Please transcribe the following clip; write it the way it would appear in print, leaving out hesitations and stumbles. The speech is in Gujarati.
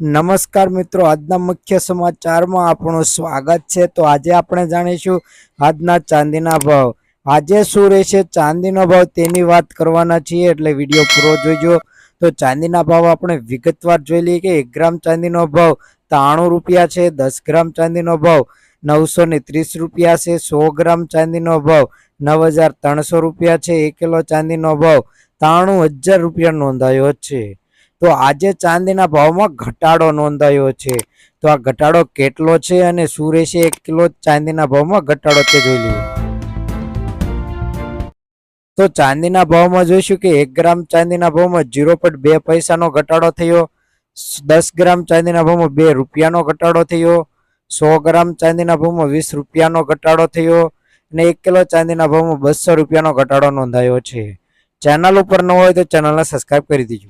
નમસ્કાર મિત્રો, આજના મુખ્ય સમાચારમાં આપણું સ્વાગત છે। તો આજે આપણે જાણીશું આજના ચાંદીના ભાવ। આજે શું રહેશે ચાંદીનો ભાવ તેની વાત કરવાના છીએ, એટલે વિડીયો પૂરો જોઈજો। તો ચાંદીના ભાવ આપણે વિગતવાર જોઈ લઈએ કે 1 ગ્રામ ચાંદીનો ભાવ 93 રૂપિયા છે। 10 ગ્રામ ચાંદીનો ભાવ 930 રૂપિયા છે। 100 ગ્રામ ચાંદીનો ભાવ 9300 રૂપિયા છે। 1 કિલો ચાંદીનો ભાવ 93000 રૂપિયા નોંધાયો છે। તો આજે ચાંદીના ભાવમાં ઘટાડો નોંધાયો છે। તો આ ઘટાડો કેટલો છે અને શું રહેશે 1 કિલો ચાંદીના ભાવમાં ઘટાડો તે જોઈ લઈએ। તો ચાંદીના ભાવમાં જોઈશું કે 1 ગ્રામ ચાંદીના ભાવમાં 0.2 પૈસાનો ઘટાડો થયો। 10 ગ્રામ ચાંદીના ભાવમાં 2 રૂપિયાનો ઘટાડો થયો। 100 ગ્રામ ચાંદીના ભાવમાં 20 રૂપિયાનો ઘટાડો થયો અને 1 કિલો ચાંદીના ભાવમાં 200 રૂપિયાનો ઘટાડો નોંધાયો છે। ચેનલ ઉપર ન હોય તો ચેનલને સબસ્ક્રાઇબ કરી દેજો।